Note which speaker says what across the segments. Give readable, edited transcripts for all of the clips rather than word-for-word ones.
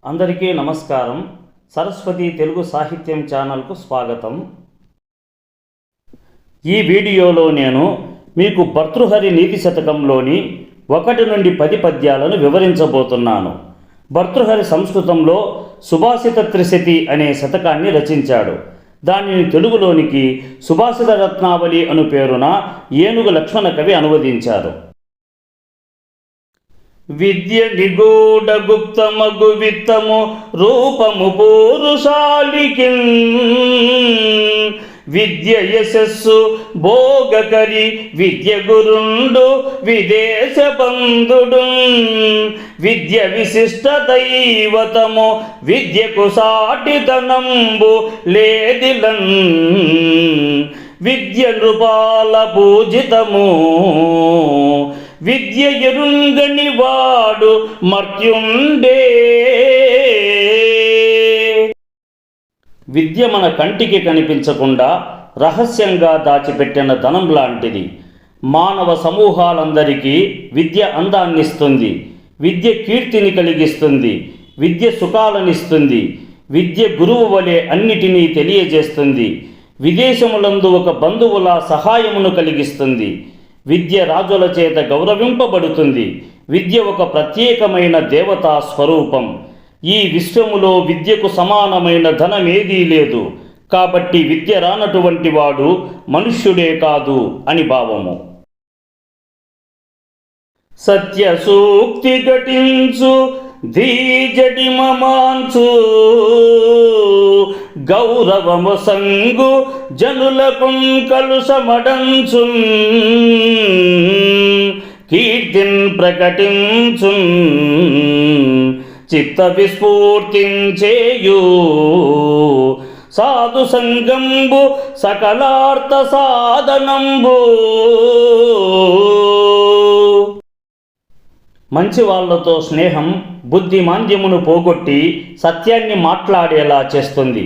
Speaker 1: అందరికీ నమస్కారం. సరస్వతి తెలుగు సాహిత్యం ఛానల్కు స్వాగతం. ఈ వీడియోలో నేను మీకు భర్తృహరి నీతి శతకంలోని 1 నుండి 10 పద్యాలను వివరించబోతున్నాను. భర్తృహరి సంస్కృతంలో సుభాషిత త్రిశతి అనే శతకాన్ని రచించాడు. దానిని తెలుగులోనికి సుభాషిత రత్నావళి అను పేరున ఏనుగు లక్ష్మణ కవి అనువదించారు. విద్య నిగూఢ గుప్తమగు విత్తము రూపము పూరుషాలికి విద్య యశస్సు భోగకరి విద్య గురుండు విదేశ బంధుడు విద్య విశిష్ట దైవతము విద్యకు సాటితనంబు లేదిలన్ విద్య నృపాల పూజితము విద్య ఎరుంగని వాడు మర్త్యుండే. విద్య మన కంటికి కనిపించకుండా రహస్యంగా దాచిపెట్టిన ధనం లాంటిది. మానవ సమూహాలందరికీ విద్య అందాన్నిస్తుంది, విద్య కీర్తిని కలిగిస్తుంది, విద్య సుఖాలనిస్తుంది, విద్య గురువు వలె అన్నిటినీ తెలియజేస్తుంది, విదేశములందు ఒక బంధువుల సహాయమును కలిగిస్తుంది, విద్య రాజుల చేత గౌరవింపబడుతుంది, విద్య ఒక ప్రత్యేకమైన దేవతా స్వరూపం. ఈ విశ్వములో విద్యకు సమానమైన ధనమేదీ లేదు. కాబట్టి విద్య రానటువంటి వాడు మనుష్యుడే కాదు అని భావము. సత్య సూక్తి ఘటించు ధీజడి మమాంచు గౌరవము సంగు జనులకు కలుషమడంచు కీర్తిన్ ప్రకటించు చిత్త విస్ఫూర్తించేయు సాధు సంగంబు సకలార్థ సాధనంబు. మంచి వాళ్లతో స్నేహం బుద్ధిమాంద్యమును పోగొట్టి సత్యాన్ని మాట్లాడేలా చేస్తుంది,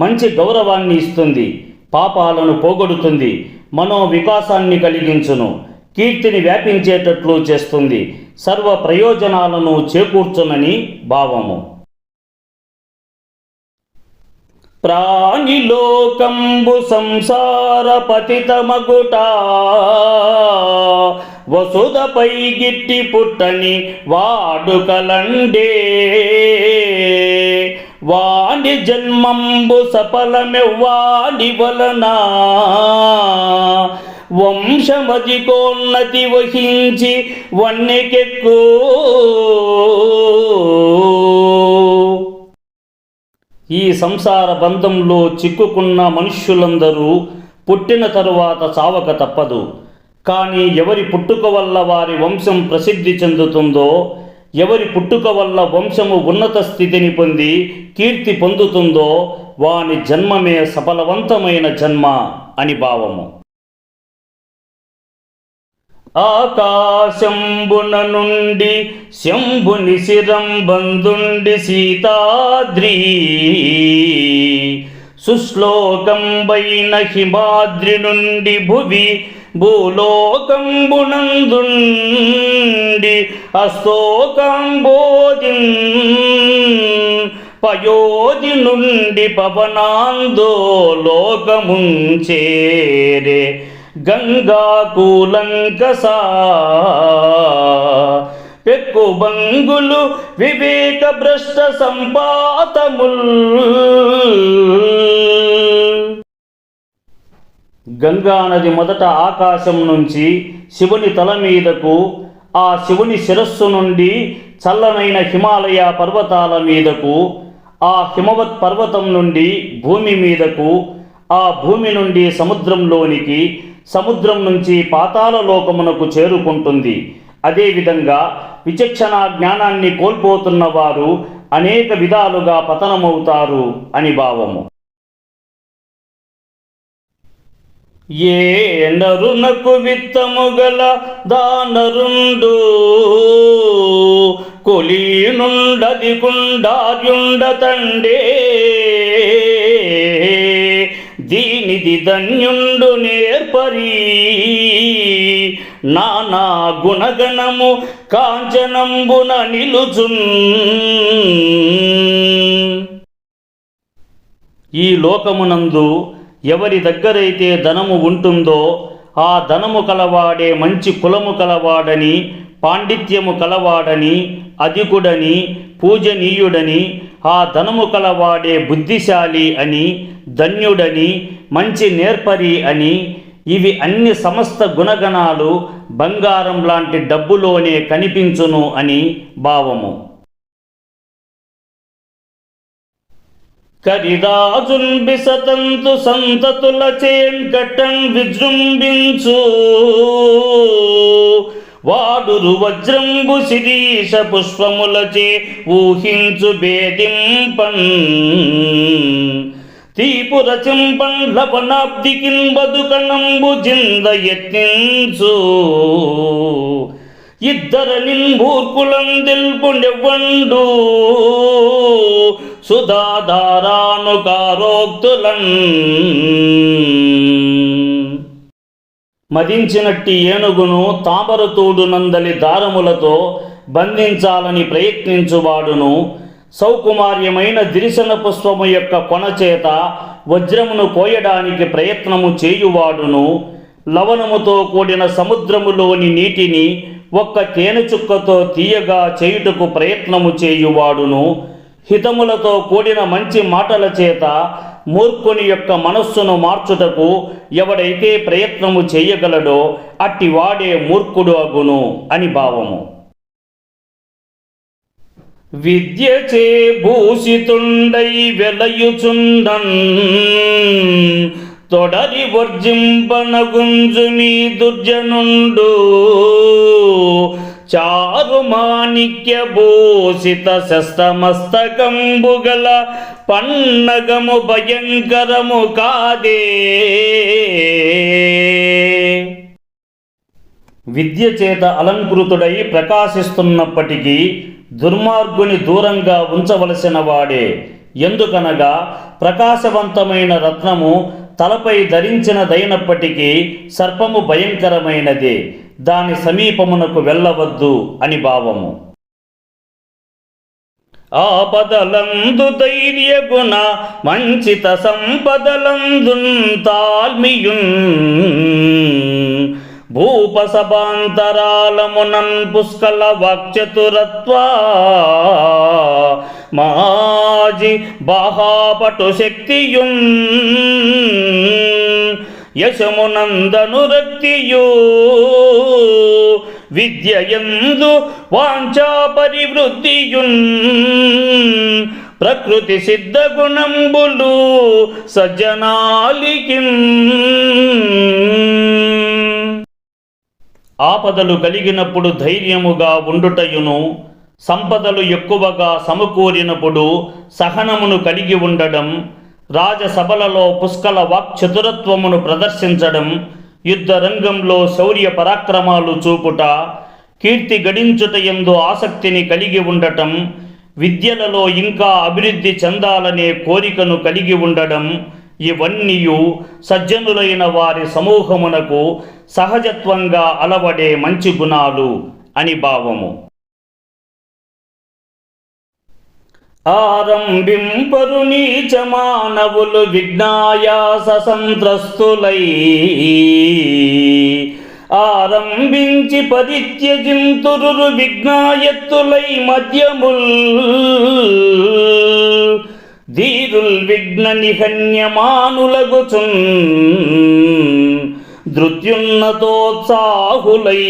Speaker 1: మంచి గౌరవాన్ని ఇస్తుంది, పాపాలను పోగొడుతుంది, మనోవికాసాన్ని కలిగించును, కీర్తిని వ్యాపించేటట్లు చేస్తుంది, సర్వ ప్రయోజనాలను చేకూర్చునని భావము. ప్రాణిలోకంబు సంసార పతితమగుట వసుదపై గిట్టి పుట్టని వాడుకలండే వాడి జన్మంబు సఫలమెవ్వాడి వలన వంశమధికోన్నతి వహించి వన్నెకెక్కు. ఈ సంసార బంధంలో చిక్కుకున్న మనుష్యులందరూ పుట్టిన తరువాత చావక తప్పదు. కానీ ఎవరి పుట్టుక వల్ల వారి వంశం ప్రసిద్ధి చెందుతుందో, ఎవరి పుట్టుక వల్ల వంశము ఉన్నత స్థితిని పొంది కీర్తి పొందుతుందో వాని జన్మమే సఫలవంతమైన జన్మ అని భావము. ఆకాశంబున నుండి శంభుని శిరంబందుండి సీతాద్రి సుశ్లోకంబైన హిమాద్రి నుండి భువి భూలోకంబునందుండి అస్తోకంబోధి పయోధి నుండి పవనాందో లోకముంచేరే గంగా కూలంకసా పెక్కు బంగులు వివేక భ్రష్ట సంపాతముల్. గంగా నది మొదట ఆకాశం నుంచి శివుని తల మీదకు, ఆ శివుని శిరస్సు నుండి చల్లనైన హిమాలయ పర్వతాల మీదకు, ఆ హిమవత్ పర్వతం నుండి భూమి మీదకు, ఆ భూమి నుండి సముద్రంలోనికి, సముద్రం నుంచి పాతాళ లోకమునకు చేరుకుంటుంది. అదేవిధంగా విచక్షణ జ్ఞానాన్ని కోల్పోతున్న వారు అనేక విధాలుగా పతనమవుతారు అని భావము. ఏ నరునకు విత్తము గల దానరుండు కొలీనుండది కుండార్యుండ తండే దీనిది ధన్యుండు నేర్పరి నానా గుణగణము కాంచనంబున నిలుచున్ ఈ లోకమునందు ఎవరి దగ్గరైతే ధనము ఉంటుందో ఆ ధనము కలవాడే మంచి కులము కలవాడని, పాండిత్యము కలవాడని, అధికుడని, పూజనీయుడని, ఆ ధనము కలవాడే బుద్ధిశాలి అని, ధన్యుడని, మంచి నేర్పరి అని, ఇవి అన్ని సమస్త గుణగణాలు బంగారం లాంటి డబ్బులోనే కనిపించును అని భావము. కరిరాజున్ బిసతంతు సంతతుల చేంకటన్ విజృంభించు వాడురు వజ్రంబు శిరీష పుష్పములచే ఊహించు భేదింపన్ తీపుర చింపన్ లవనాబ్దికిన్ బదుకనంబు జింద యత్నించు ఇద్దరనిన్ మూర్ఖులం తెలుపుండెవ్వండు సుధాధారాను కారోక్తులన్ మదించినట్టి ఏనుగును తామరతోడు నందలి దారములతో బంధించాలని ప్రయత్నించువాడును, సౌకుమార్యమైన దిరిశన పుష్పము యొక్క కొనచేత వజ్రమును కోయడానికి ప్రయత్నము చేయువాడును, లవణముతో కూడిన సముద్రములోని నీటిని ఒక్క తేనె చుక్కతో తీయగా చేయుటకు ప్రయత్నము చేయువాడును, హితములతో కూడిన మంచి మాటల చేత మూర్ఖుని యొక్క మనస్సును మార్చుటకు ఎవడైతే ప్రయత్నము చేయగలడో అట్టివాడే మూర్ఖుడు అగును అని భావము. విద్యచే భూషితుండై వెలయుచుండన్ తొడరి వర్జింపనగుంజు మీ దుర్జనుండు చారు మాణిక్య భూషిత శస్తమస్తకంబుగల పన్నగము భయంకరము కాదే. విద్య చేత అలంకృతుడై ప్రకాశిస్తున్నప్పటికీ దుర్మార్గుని దూరంగా ఉంచవలసిన వాడే. ఎందుకనగా ప్రకాశవంతమైన రత్నము తలపై ధరించినదైనప్పటికీ సర్పము భయంకరమైనదే, దాని సమీపమునకు వెళ్ళవద్దు అని భావము. ఆపదలందు ధైర్యగుణ మంచిత సంపదలందున్ తాల్మియున్ భూపసభాంతరాలమునన్ పుష్కల వాక్చతురత్వా మాజి బాహాపటు శక్తియున్ యశమునందనురక్తియు విద్యయందు వాంఛా పరివృద్ధియున్ ప్రకృతి సిద్ధ గుణంబులు సజ్జనాలికిన్. ఆపదలు కలిగినప్పుడు ధైర్యముగా ఉండుటయును, సంపదలు ఎక్కువగా సమకూరినప్పుడు సహనమును కలిగి ఉండడం, రాజసభలలో పుష్కల వాక్చతురత్వమును ప్రదర్శించడం, యుద్ధ రంగంలో శౌర్య పరాక్రమాలు చూపుట, కీర్తి గడించుటయందు ఆసక్తిని కలిగి ఉండటం, విద్యలలో ఇంకా అభివృద్ధి చెందాలనే కోరికను కలిగి ఉండడం, ఇవన్నీయు సజ్జనులైన వారి సమూహమునకు సహజత్వంగా అలవడే మంచి గుణాలు అని భావము. ఆరంభింపరు నీచ మానవులు విఘ్నాయాస సంత్రస్తులై ఆరంభించి పరిత్యజింతురు విఘ్నాయత్తులై మధ్యముల్ ధీరుల్ విఘ్న నిహన్యమానులగుచున్ ధృత్యున్నతోత్సాహులై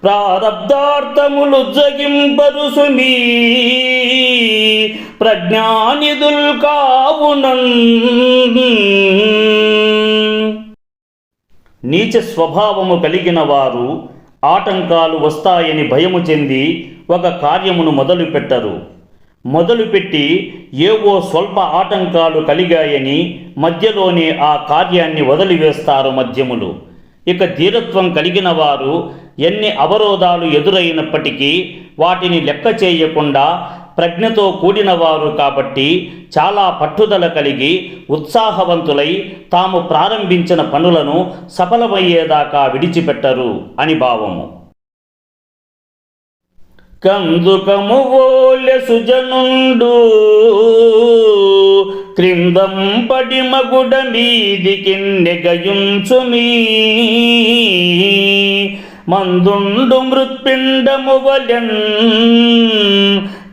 Speaker 1: ప్రారబ్ధార్థములు జగింపరు సుమీ ప్రజ్ఞానిదుల్ కావునన్. నీచ స్వభావము కలిగిన వారు ఆటంకాలు వస్తాయని భయము చెంది ఒక కార్యమును మొదలుపెట్టరు. మొదలుపెట్టి ఏవో స్వల్ప ఆటంకాలు కలిగాయని మధ్యలోనే ఆ కార్యాన్ని వదిలివేస్తారు మధ్యములు. ఇక ధీరత్వం కలిగిన వారు ఎన్ని అవరోధాలు ఎదురైనప్పటికీ వాటిని లెక్క చేయకుండా ప్రజ్ఞతో కూడినవారు కాబట్టి చాలా పట్టుదల కలిగి ఉత్సాహవంతులై తాము ప్రారంభించిన పనులను సఫలమయ్యేదాకా విడిచిపెట్టరు అని భావము. కందుకము ఓలె సుజనుండు క్రిందంపడి మగుడ మీదికి నెగయుంచుమీ మందుండు మృత్పిండము వలెన్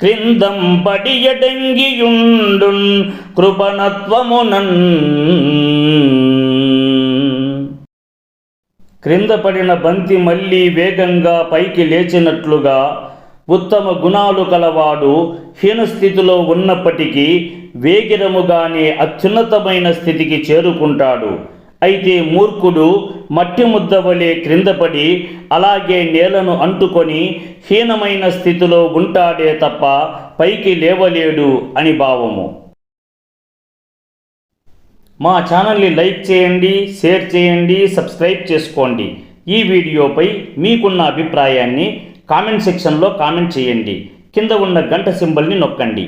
Speaker 1: క్రిందంపడి ఎడంగియుండున్ కృపణత్వమునన్. క్రింద పడిన బంతి మళ్ళీ వేగంగా పైకి లేచినట్లుగా ఉత్తమ గుణాలు కలవాడు హీనస్థితిలో ఉన్నప్పటికీ వేగిరముగానే అత్యున్నతమైన స్థితికి చేరుకుంటాడు. అయితే మూర్ఖుడు మట్టి ముద్ద వలె క్రిందపడి అలాగే నేలను అంటుకొని హీనమైన స్థితిలో ఉంటాడే తప్ప పైకి లేవలేడు అని భావము. మా ఛానల్ని లైక్ చేయండి, షేర్ చేయండి, సబ్స్క్రైబ్ చేసుకోండి. ఈ వీడియోపై మీకున్న అభిప్రాయాన్ని కామెంట్ సెక్షన్లో కామెంట్ చేయండి. కింద ఉన్న గంట సింబల్ని నొక్కండి.